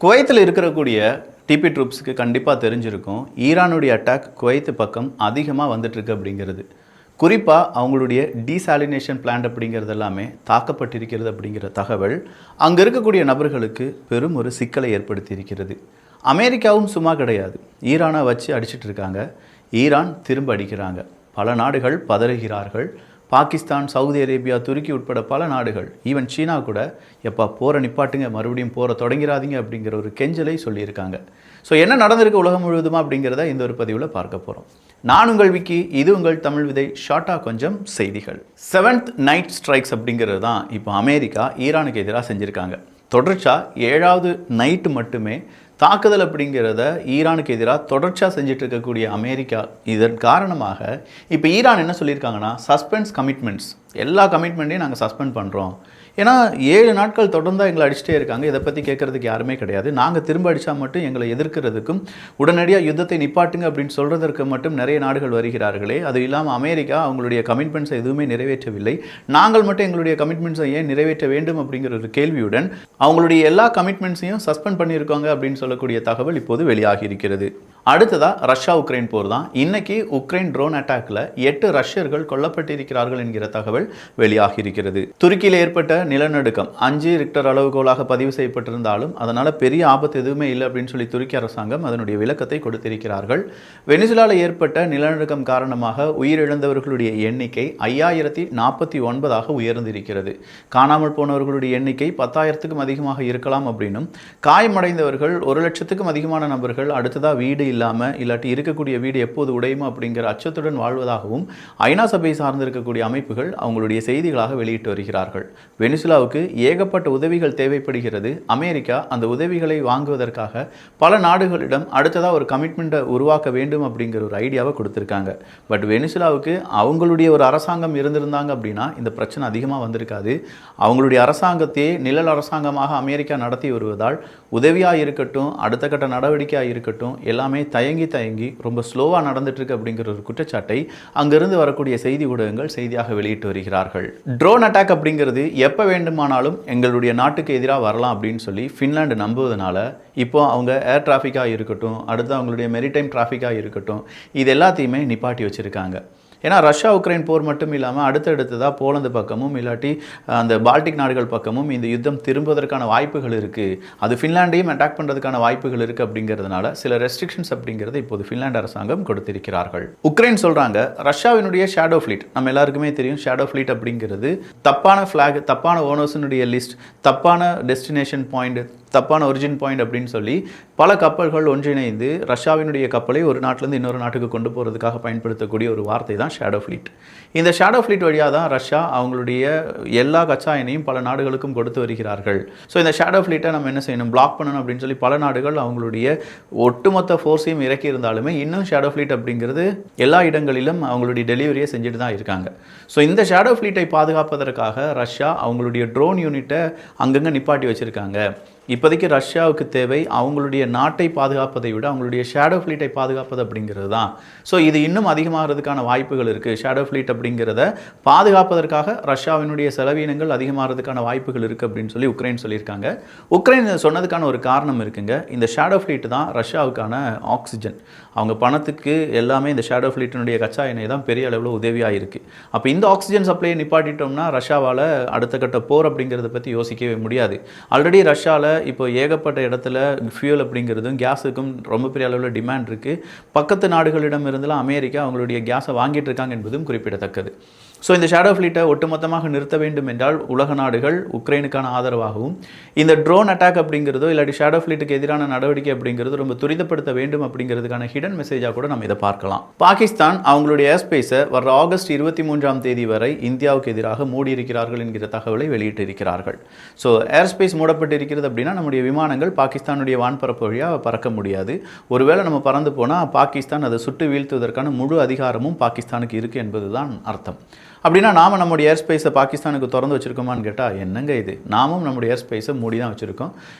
குவைத்தில் இருக்கக்கூடிய டிபி ட்ரூப்ஸுக்கு கண்டிப்பாக தெரிஞ்சிருக்கும் ஈரானுடைய அட்டாக் குவைத்து பக்கம் அதிகமாக வந்துட்டுருக்கு அப்படிங்கிறது. குறிப்பாக அவங்களுடைய டீசாலினேஷன் பிளான்ட் அப்படிங்கிறது எல்லாமே தாக்கப்பட்டிருக்கிறது அப்படிங்கிற தகவல் அங்கே இருக்கக்கூடிய நபர்களுக்கு பெரும் ஒரு சிக்கலை ஏற்படுத்தி இருக்கிறது. அமெரிக்காவும் சும்மா கிடையாது, ஈரானை வச்சு அடிச்சிட்டு இருக்காங்க. ஈரான் திரும்ப அடிக்கிறாங்க. பல நாடுகள் பதறுகிறார்கள். பாகிஸ்தான், சவுதி அரேபியா, துருக்கி உட்பட பல நாடுகள், ஈவன் சீனா கூட எப்போ போரை நிப்பாட்டுங்க, மறுபடியும் போரை தொடங்கிறாதீங்க அப்படிங்கிற ஒரு கெஞ்சலை சொல்லியிருக்காங்க. ஸோ என்ன நடந்திருக்கு உலகம் முழுவதுமா அப்படிங்கிறத இந்த ஒரு பதிவில் பார்க்க போகிறோம். நான் உங்கள் விக்கி, இது உங்கள் தமிழ் விதை. ஷார்ட்டாக கொஞ்சம் செய்திகள். 7th நைட் ஸ்ட்ரைக்ஸ் அப்படிங்கிறது தான் இப்போ அமெரிக்கா ஈரானுக்கு எதிராக செஞ்சுருக்காங்க. தொடர்ச்சியாக 7வது நைட்டு மட்டுமே தாக்குதல் அப்படிங்கிறத ஈரானுக்கு எதிராக தொடர்ச்சியாக செஞ்சுட்டு இருக்கக்கூடிய அமெரிக்கா, இதன் காரணமாக இப்போ ஈரான் என்ன சொல்லியிருக்காங்கன்னா, சஸ்பென்ஸ் கமிட்மெண்ட்ஸ், எல்லா கமிட்மெண்ட்டையும் நாங்கள் சஸ்பெண்ட் பண்ணுறோம். ஏன்னா 7 நாட்கள் தொடர்ந்தால் எங்களை அடிச்சுட்டே இருக்காங்க, இதை பற்றி கேட்குறதுக்கு யாருமே கிடையாது. நாங்கள் திரும்ப அடித்தா மட்டும் எங்களை எதிர்க்கிறதுக்கும் உடனடியாக யுத்தத்தை நிப்பாட்டுங்க அப்படின்னு சொல்கிறதற்கு மட்டும் நிறைய நாடுகள் வருகிறார்களே. அது இல்லாமல் அமெரிக்கா அவங்களுடைய கமிட்மெண்ட்ஸை எதுவுமே நிறைவேற்றவில்லை, நாங்கள் மட்டும் எங்களுடைய கமிட்மெண்ட்ஸை ஏன் நிறைவேற்ற வேண்டும் அப்படிங்கிற ஒரு கேள்வியுடன் அவங்களுடைய எல்லா கமிட்மெண்ட்ஸையும் சஸ்பெண்ட் பண்ணியிருக்காங்க அப்படின்னு சொல்லக்கூடிய தகவல் இப்போது வெளியாகி இருக்கிறது. அடுத்ததாக ரஷ்யா உக்ரைன் போர் தான். இன்னைக்கு உக்ரைன் ட்ரோன் அட்டாக்ல 8 ரஷ்யர்கள் கொல்லப்பட்டிருக்கிறார்கள் என்கிற தகவல் வெளியாகி இருக்கிறது. துருக்கியில் ஏற்பட்ட நிலநடுக்கம் 5 ரிக்டர் அளவுகோலாக பதிவு செய்யப்பட்டிருந்தாலும் அதனால பெரிய ஆபத்து எதுவுமே இல்லை அப்படின்னு சொல்லி துருக்கி அரசாங்கம் அதனுடைய விளக்கத்தை கொடுத்திருக்கிறார்கள். வெனிசுலாவில் ஏற்பட்ட நிலநடுக்கம் காரணமாக உயிரிழந்தவர்களுடைய எண்ணிக்கை 5049ஆக உயர்ந்திருக்கிறது. காணாமல் போனவர்களுடைய எண்ணிக்கை 10,000க்கும் அதிகமாக இருக்கலாம் அப்படின்னும், காயமடைந்தவர்கள் 1,00,000க்கும் அதிகமான நபர்கள் அடுத்ததாக வீடு இல்லாமல் இல்லாட்டி இருக்கக்கூடிய வீடு எப்போது உடையுமோ அப்படிங்கிற அச்சத்துடன் வாழ்வதாகவும் ஐநா சபை சார்ந்திருக்கக்கூடிய அமைப்புகள் அவங்களுடைய செய்திகளாக வெளியிட்டு வருகிறார்கள். வெனிசுலாவுக்கு ஏகப்பட்ட உதவிகள் தேவைப்படுகிறது. அமெரிக்கா அந்த உதவிகளை வாங்குவதற்காக பல நாடுகளிடம் அடுத்ததாக ஒரு கமிட்மெண்ட்டை உருவாக்க வேண்டும் அப்படிங்கிற ஒரு ஐடியாவை கொடுத்துருக்காங்க. பட் வெனிசுலாவுக்கு அவங்களுடைய ஒரு அரசாங்கம் இருந்திருந்தாங்க அப்படின்னா இந்த பிரச்சனை அதிகமாக வந்திருக்காது. அவங்களுடைய அரசாங்கத்தையே நிழல் அரசாங்கமாக அமெரிக்கா நடத்தி வருவதால் உதவியாக இருக்கட்டும், அடுத்த கட்ட நடவடிக்கையாக இருக்கட்டும், எல்லாமே தயங்கி ரொம்ப ஸ்லோவாக நடந்துட்டுருக்கு அப்படிங்கிற ஒரு குற்றச்சாட்டை அங்கிருந்து வரக்கூடிய செய்தி ஊடகங்கள் செய்தியாக வெளியிட்டு வருகிறார்கள். ட்ரோன் அட்டாக் அப்படிங்கிறது எப்போ வேண்டுமானாலும் எங்களுடைய நாட்டுக்கு எதிராக வரலாம் அப்படின்னு சொல்லி ஃபின்லாண்டு நம்புவதனால இப்போ அவங்க ஏர் டிராஃபிக்காக இருக்கட்டும், அடுத்து அவங்களுடைய மெரிடைம் டிராஃபிக்காக இருக்கட்டும், இது எல்லாத்தையுமே நிப்பாட்டி வச்சுருக்காங்க. ஏன்னா ரஷ்யா உக்ரைன் போர் மட்டும் இல்லாமல் அடுத்தடுத்ததாக போலந்து பக்கமும் இல்லாட்டி அந்த பால்டிக் நாடுகள் பக்கமும் இந்த யுத்தம் திரும்புவதற்கான வாய்ப்புகள் இருக்குது. அது ஃபின்லாண்டையும் அட்டாக் பண்ணுறதுக்கான வாய்ப்புகள் இருக்குது. அப்படிங்கிறதுனால சில ரெஸ்ட்ரிக்ஷன்ஸ் அப்படிங்கிறது இப்போது ஃபின்லாண்ட் அரசாங்கம் கொடுத்திருக்கிறார்கள். உக்ரைன் சொல்கிறாங்க, ரஷ்யாவினுடைய ஷேடோ ஃப்ளீட், நம்ம எல்லாருக்குமே தெரியும் ஷேடோ ஃப்ளீட் அப்படிங்கிறது தப்பான ஃப்ளாக், தப்பான ஓனர்ஸினுடைய லிஸ்ட், தப்பான டெஸ்டினேஷன் பாயிண்ட், தப்பான ஒரிஜின் பாயிண்ட் அப்படின்னு சொல்லி பல கப்பல்கள் ஒன்றிணைந்து ரஷ்யாவினுடைய கப்பலை ஒரு நாட்டிலேருந்து இன்னொரு நாட்டுக்கு கொண்டு போகிறதுக்காக பயன்படுத்தக்கூடிய ஒரு வார்த்தை தான் ஷேடோ ஃப்ளீட். இந்த ஷேடோ ஃப்ளீட் வழியாக தான் ரஷ்யா அவங்களுடைய எல்லா கச்சா எண்ணையும் பல நாடுகளுக்கும் கொடுத்து வருகிறார்கள். ஸோ இந்த ஷேடோ ஃப்ளீட்டை நம்ம என்ன செய்யணும், பிளாக் பண்ணணும் அப்படின்னு சொல்லி பல நாடுகள் அவங்களுடைய ஒட்டுமொத்த ஃபோர்ஸையும் இறக்கி இருந்தாலுமே இன்னும் ஷேடோ ஃப்ளீட் அப்படிங்கிறது எல்லா இடங்களிலும் அவங்களுடைய டெலிவரியை செஞ்சுட்டு தான் இருக்காங்க. ஸோ இந்த ஷேடோ ஃப்ளீட்டை பாதுகாப்பதற்காக ரஷ்யா அவங்களுடைய ட்ரோன் யூனிட்டை அங்கங்கே நிப்பாட்டி வச்சுருக்காங்க. இப்போதைக்கு ரஷ்யாவுக்கு தேவை அவங்களுடைய நாட்டை பாதுகாப்பதை விட அவங்களுடைய ஷேடோ ஃப்ளீட்டை பாதுகாப்பது அப்படிங்கிறது தான். ஸோ இது இன்னும் அதிகமாகிறதுக்கான வாய்ப்புகள் இருக்குது. ஷேடோ ஃப்ளீட் அப்படிங்கிறத பாதுகாப்பதற்காக ரஷ்யாவினுடைய செலவீனங்கள் அதிகமாகிறதுக்கான வாய்ப்புகள் இருக்குது அப்படின்னு சொல்லி உக்ரைன் சொல்லியிருக்காங்க. உக்ரைன் சொன்னதுக்கான ஒரு காரணம் இருக்குங்க. இந்த ஷேடோ ஃப்ளீட் தான் ரஷ்யாவுக்கான ஆக்சிஜன். அவங்க பணத்துக்கு எல்லாமே இந்த ஷேடோ ஃப்ளீட்டினுடைய கச்சா எண்ணெய் தான் பெரிய அளவில் உதவியாக இருக்குது. அப்போ இந்த ஆக்சிஜன் சப்ளையை நிப்பாட்டிட்டோம்னா ரஷ்யாவால் அடுத்த கட்ட போர் அப்படிங்கிறத பற்றி யோசிக்கவே முடியாது. ஆல்ரெடி ரஷ்யாவில் இப்போ ஏகப்பட்ட இடத்துல ஃபியூல் அப்படிங்கிறதும் கேஸுக்கும் ரொம்ப பெரிய அளவில் டிமாண்ட் இருக்குது. பக்கத்து நாடுகளிடம் இருந்தெல்லாம் அமெரிக்கா அவங்களுடைய கேஸை வாங்கிட்டு இருக்காங்க என்பதும் குறிப்பிடத்தக்கது. ஸோ இந்த ஷேடோ ஃப்ளீட்டை ஒட்டுமொத்தமாக நிறுத்த வேண்டும் என்றால் உலக நாடுகள் உக்ரைனுக்கான ஆதரவாகவும், இந்த ட்ரோன் அட்டாக் அப்படிங்கிறதோ இல்லாட்டி ஷேடோ ஃப்ளீட்டுக்கு எதிரான நடவடிக்கை அப்படிங்கிறது ரொம்ப துரிதப்படுத்த வேண்டும் அப்படிங்கிறதுக்கான ஹிடன் மெசேஜாக கூட நம்ம இதை பார்க்கலாம். பாகிஸ்தான் அவங்களுடைய ஏர்ஸ்பேஸை வர ஆகஸ்ட் 23ஆம் தேதி வரை இந்தியாவுக்கு எதிராக மூடியிருக்கிறார்கள் என்கிற தகவலை வெளியிட்டிருக்கிறார்கள். ஸோ ஏர்ஸ்பேஸ் மூடப்பட்டு இருக்கிறது அப்படின்னா நம்முடைய விமானங்கள் பாகிஸ்தானுடைய வான்பரப்பு வழியாக பறக்க முடியாது. ஒருவேளை நம்ம பறந்து போனால் பாகிஸ்தான் அதை சுட்டு வீழ்த்துவதற்கான முழு அதிகாரமும் பாகிஸ்தானுக்கு இருக்குது என்பது தான் அர்த்தம். அப்படின்னா நாம நம்முடைய ஏர் ஸ்பேஸை பாகிஸ்தானுக்கு திறந்து வச்சிருக்கோமான்னு கேட்டால் என்னங்க இது, நாமும் நம்முடைய ஏர் ஸ்பேஸை மூடி தான் வச்சுருக்கோம்.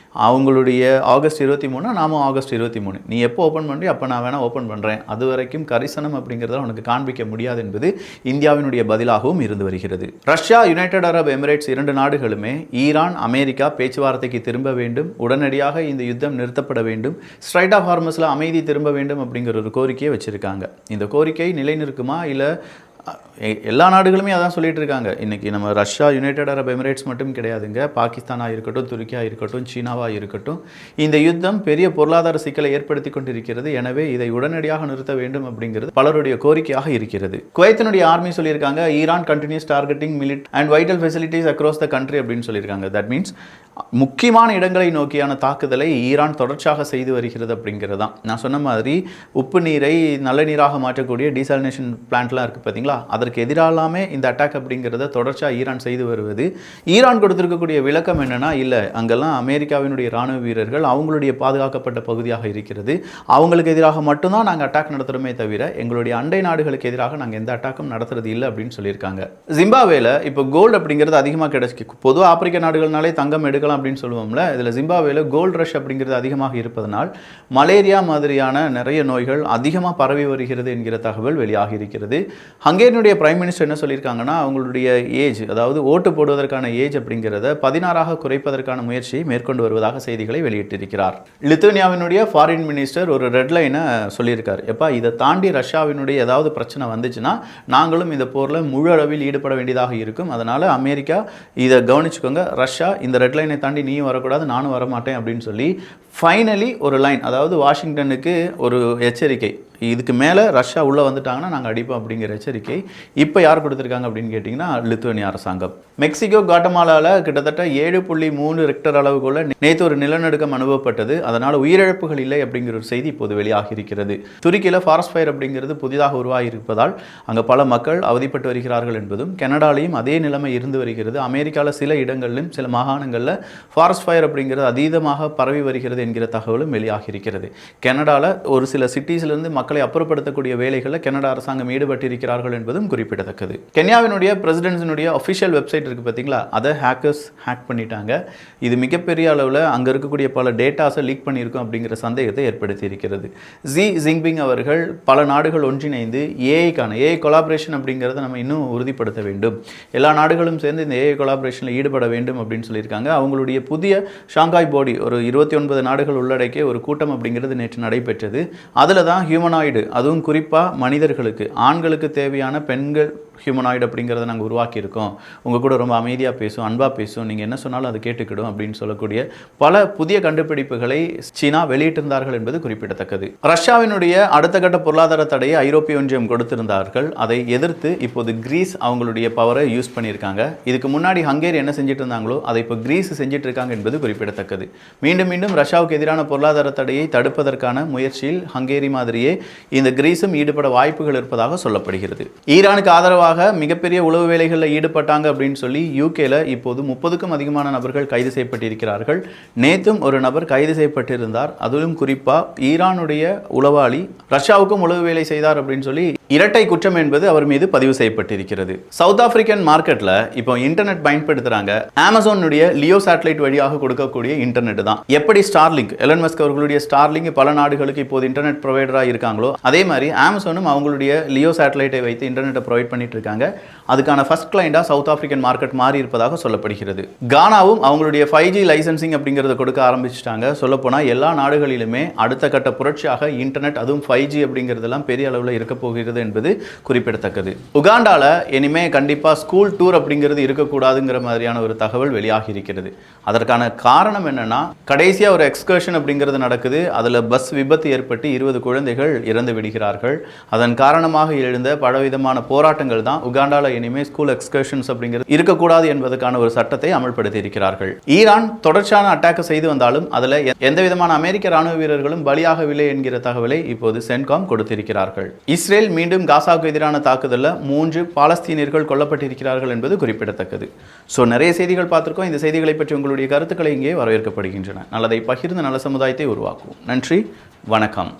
அவங்களுடைய ஆகஸ்ட் 23, நாமும் ஆகஸ்ட் 23. நீ எப்போ ஓப்பன் பண்ணுறீ அப்போ நான் வேணால் ஓப்பன் பண்ணுறேன், அது வரைக்கும் கரிசனம் அப்படிங்கிறத உனக்கு காண்பிக்க முடியாது என்பது இந்தியாவினுடைய பதிலாகவும் இருந்து வருகிறது. ரஷ்யா, யுனைடெட் அரப் எமிரேட்ஸ் 2 நாடுகளுமே ஈரான், அமெரிக்கா பேச்சுவார்த்தைக்கு திரும்ப வேண்டும், உடனடியாக இந்த யுத்தம் நிறுத்தப்பட வேண்டும், ஸ்ட்ரைட் ஆஃப் ஹார்மஸில் அமைதி திரும்ப வேண்டும் அப்படிங்கிற ஒரு கோரிக்கையை வச்சுருக்காங்க. இந்த கோரிக்கை நிலைநிற்குமா இல்லை எல்லா நாடுகளுமே அதான் சொல்லிட்டு இருக்காங்க. இன்றைக்கி நம்ம ரஷ்யா, யுனைடெட் அரப் எமிரேட்ஸ் மட்டும் கிடையாதுங்க, பாகிஸ்தானாக இருக்கட்டும், துருக்கியாக இருக்கட்டும், சீனாவாக இருக்கட்டும், இந்த யுத்தம் பெரிய பொருளாதார சிக்கலை ஏற்படுத்தி கொண்டிருக்கிறது. எனவே இதை உடனடியாக நிறுத்த வேண்டும் அப்படிங்கிறது பலருடைய கோரிக்கையாக இருக்கிறது. குவைத்தினுடைய ஆர்மி சொல்லியிருக்காங்க, Iran continues targeting military and vital facilities across the country அப்படின்னு சொல்லியிருக்காங்க. தட் மீன்ஸ் முக்கியமான இடங்களை நோக்கியான தாக்குதலை ஈரான் தொடர்ச்சியாக செய்து வருகிறது அப்படிங்கிறது தான். நான் சொன்ன மாதிரி உப்பு நீரை நல்ல நீராக மாற்றக்கூடிய டீசாலினேஷன் பிளான்ட்லாம் இருக்குது பார்த்தீங்களா, அதற்கு எதிராலாமே இந்த அட்டாக் அப்படிங்கிறத தொடர்ச்சியாக ஈரான் செய்து வருவது. ஈரான் கொடுத்திருக்கக்கூடிய விளக்கம் என்னன்னா, இல்லை அங்கெல்லாம் அமெரிக்காவினுடைய இராணுவ வீரர்கள் அவங்களுடைய பாதுகாக்கப்பட்ட பகுதியாக இருக்கிறது, அவங்களுக்கு எதிராக மட்டும்தான் நாங்கள் அட்டாக் நடத்துகிறோமே தவிர எங்களுடைய அண்டை நாடுகளுக்கு எதிராக நாங்கள் எந்த அட்டாக்கும் நடத்துறது இல்லை அப்படின்னு சொல்லியிருக்காங்க. ஜிம்பாப்வேல இப்போ கோல்டு அப்படிங்கிறது அதிகமாக கிடைச்சி, பொதுவாக ஆப்பிரிக்க நாடுகள்னாலே தங்கம் எடுக்கலாம் அப்படின்னு சொல்லுவோம்ல, இதில் ஜிம்பாப்வேல கோல்டு ரஷ் அப்படிங்கிறது அதிகமாக இருப்பதனால் மலேரியா மாதிரியான நிறைய நோய்கள் அதிகமாக பரவி வருகிறது என்கிற தகவல் வெளியாகி இருக்கிறது. ஹங்கேரியினுடைய பிரைம் மினிஸ்டர் என்ன சொல்லியிருக்காங்கன்னா, அவங்களுடைய ஏஜ், அதாவது ஓட்டு போடுவதற்கான ஏஜ் அப்படிங்கிறத 16ஆக குறைப்பதற்கான முயற்சியை மேற்கொண்டு வருவதாக செய்திகளை வெளியிட்டிருக்கிறார். லித்துவேனியாவினுடைய ஃபாரின் மினிஸ்டர் ஒரு ரெட் லைனை சொல்லியிருக்கார், எப்பா இதை தாண்டி ரஷ்யாவினுடைய ஏதாவது பிரச்சனை வந்துச்சுன்னா நாங்களும் இந்த போரில் முழு அளவில் ஈடுபட வேண்டியதாக இருக்கும், அதனால் அமெரிக்கா இதை கவனிச்சுக்கோங்க, ரஷ்யா இந்த ரெட் லைனை தாண்டி நீயும் வரக்கூடாது, நானும் வரமாட்டேன் அப்படின்னு சொல்லி ஃபைனலி ஒரு லைன், அதாவது வாஷிங்டனுக்கு ஒரு எச்சரிக்கை, இதுக்கு மேலே ரஷ்யா உள்ளே வந்துட்டாங்கன்னா நாங்கள் அடிப்போம் அப்படிங்கிற எச்சரிக்கை இப்போ யார் கொடுத்துருக்காங்க அப்படின்னு கேட்டிங்கன்னா லித்துவேனியா அரசாங்கம். மெக்சிகோ காட்டமாலாவில் கிட்டத்தட்ட 7.3 ரெக்டர் அளவுக்குள்ள நேற்று ஒரு நிலநடுக்கம் அனுபவப்பட்டது, அதனால் உயிரிழப்புகள் இல்லை அப்படிங்கிற ஒரு செய்தி இப்போது வெளியாகி இருக்கிறது. துருக்கியில் ஃபாரஸ்ட் ஃபயர் அப்படிங்கிறது புதிதாக உருவாகி இருப்பதால் அங்கே பல மக்கள் அவதிப்பட்டு வருகிறார்கள் என்பதும், கனடாலையும் அதே நிலைமை இருந்து வருகிறது, அமெரிக்காவில் சில இடங்களிலும் சில மாகாணங்களில் ஃபாரஸ்ட் ஃபயர் அப்படிங்கிறது அதீதமாக பரவி வருகிறது என்கிற தகவலும் வெளியாகி இருக்கிறது. கனடாவில் ஒரு சில சிட்டிஸ்லேருந்து மக்களை அப்புறப்படுத்தக்கூடிய வேலைகளில் கனடா அரசாங்கம் ஈடுபட்டிருக்கிறார்கள் என்பதும் குறிப்பிடத்தக்கது. கென்யாவினுடைய பிரசிடென்ட்ஸினுடைய அஃபிஷியல் வெப்சைட் இருக்குது பார்த்தீங்களா, அதை ஹேக்கர்ஸ் ஹேக் பண்ணிட்டாங்க. இது மிகப்பெரிய அளவில் அங்கே இருக்கக்கூடிய பல டேட்டாஸை லீக் பண்ணியிருக்கும் அப்படிங்கிற சந்தேகத்தை ஏற்படுத்தி இருக்கிறது. ஜி ஜின்பிங் அவர்கள் பல நாடுகள் ஒன்றிணைந்து ஏஐ கொலாபரேஷன் அப்படிங்கிறத நம்ம இன்னும் உறுதிப்படுத்த வேண்டும், எல்லா நாடுகளும் சேர்ந்து இந்த ஏஐ கொலாபரேஷனில் ஈடுபட வேண்டும் அப்படின்னு சொல்லியிருக்காங்க. அவங்களுடைய புதிய ஷாங்காய் போடி ஒரு 29 நாடுகள் உள்ளடக்கிய ஒரு கூட்டம் அப்படிங்கிறது நேற்று நடைபெற்றது. அதில் தான் ஹியூமனாய்டு, அதுவும் குறிப்பாக மனிதர்களுக்கு, ஆண்களுக்கு தேவையான பெண்கள் ஹியூமனாய்டு அப்படிங்கிறத நாங்கள் உருவாக்கியிருக்கோம், உங்கள் கூட ரொம்ப அமைதியாக பேசும், அன்பாக பேசும், நீங்கள் என்ன சொன்னாலும் அது கேட்டுக்கிடும் அப்படின்னு சொல்லக்கூடிய பல புதிய கண்டுபிடிப்புகளை சீனா வெளியிட்டிருந்தார்கள் என்பது குறிப்பிடத்தக்கது. ரஷ்யாவினுடைய அடுத்த கட்ட பொருளாதார தடையை ஐரோப்பிய ஒன்றியம் கொடுத்திருந்தார்கள், அதை எதிர்த்து இப்போது கிரீஸ் அவங்களுடைய பவரை யூஸ் பண்ணியிருக்காங்க. இதுக்கு முன்னாடி ஹங்கேரி என்ன செஞ்சுட்டு இருந்தாங்களோ அதை இப்போ கிரீஸ் செஞ்சுட்டு இருக்காங்க என்பது குறிப்பிடத்தக்கது. மீண்டும் மீண்டும் ரஷ்யாவுக்கு எதிரான பொருளாதார தடையை தடுப்பதற்கான முயற்சியில் ஹங்கேரி மாதிரியே இந்த கிரீஸும் ஈடுபட வாய்ப்புகள் இருப்பதாக சொல்லப்படுகிறது. ஈரானுக்கு ஆதரவாக மிகப்பெரிய உளவு வேலைகளில் ஈடுபட்டாங்க அப்படின்னு சொல்லி யூகேல இப்போது 30க்கும் அதிகமான நபர்கள் கைது செய்யப்பட்டிருக்கிறார்கள். நேற்றும் ஒரு நபர் கைது செய்யப்பட்டிருந்தார். அதிலும் குறிப்பாக ஈரானுடைய உளவாளி ரஷ்யாவுக்கும் உளவு வேலை செய்தார் அப்படின்னு சொல்லி இரட்டை குற்றம் என்பது அவர் மீது பதிவு செய்யப்பட்டிருக்கிறது. சவுத் ஆப்பிரிக்கன் மார்க்கெட்டில் இப்போ இன்டர்நெட் பயன்படுத்துகிறாங்க. அமேசானுடைய லியோ சேட்டலைட் வழியாக கொடுக்கக்கூடிய இன்டர்நெட் தான். எப்படி ஸ்டார்லிங்க், எலன் மஸ்க் அவர்களுடைய ஸ்டார்லிங்க் பல நாடுகளுக்கு இப்போது இன்டர்நெட் ப்ரொவைடராக இருக்காங்களோ, அதே மாதிரி அமேசானும் அவங்களுடைய லியோ சேட்டலைட்டை வைத்து இன்டர்நெட்டை ப்ரொவைட் பண்ணிட்டு இருக்காங்க. அதுக்கான ஃபர்ஸ்ட் கிளைண்டாக சவுத் ஆப்பிரிக்கன் மார்க்கெட் மாறி இருப்பதாக சொல்லப்படுகிறது. கானாவும் அவங்களுடைய 5G லைசன்சிங் அப்படிங்கிறத கொடுக்க ஆரம்பிச்சிட்டாங்க. சொல்லப்போனால் எல்லா நாடுகளிலுமே அடுத்த கட்ட புரட்சியாக இன்டர்நெட், அதுவும் 5G அப்படிங்கிறதெல்லாம் பெரிய அளவில் இருக்க போகிறது என்பது குறிப்பிடத்தக்கது. உகாண்டால இனிமே கண்டிப்பா ஸ்கூல் டூர் அப்படிங்கிறது இருக்கக்கூடாதுங்கிற மாதிரியான ஒரு தகவல் வெளியாகி இருக்கிறது. அதற்கான காரணம் என்னன்னா, கடைசியா ஒரு எக்ஸ்கர்ஷன் அப்படிங்கிறது நடக்குது, அதுல பஸ் விபத்து ஏற்பட்டு 20 குழந்தைகள் இறந்து விடுகிறார்கள். அதன் காரணமாக எழுந்த பலவிதமான போராட்டங்கள் தான் உகாண்டால இனிமே ஸ்கூல் எக்ஸ்கர்ஷன்ஸ் அப்படிங்கிறது இருக்கக்கூடாது என்பதற்கான ஒரு சட்டத்தை அமல்படுத்தி இருக்கிறார்கள். ஈரான் தொடர்ச்சியான அட்டாக் செய்து வந்தாலும் அதுல எந்த விதமான அமெரிக்க ராணுவ வீரர்களும் பலியாகவில்லை என்கிற தகவலை இப்போது சென்காம் கொடுத்திருக்கிறார்கள். இஸ்ரேல் மீண்டும் காசாவுக்கு எதிரான தாக்குதலில் 3 பாலஸ்தீனியர்கள் கொல்லப்பட்டிருக்கிறார்கள் என்பது குறிப்பிடத்தக்கது. ஸோ நிறைய செய்திகள் பார்த்துருக்கோம். இந்த செய்திகளை பற்றி உங்களுடைய கருத்துக்களை இங்கே வரவேற்கப்படுகின்றன. நல்லதை பகிர்ந்து நல்ல சமுதாயத்தை உருவாக்குவோம். நன்றி, வணக்கம்.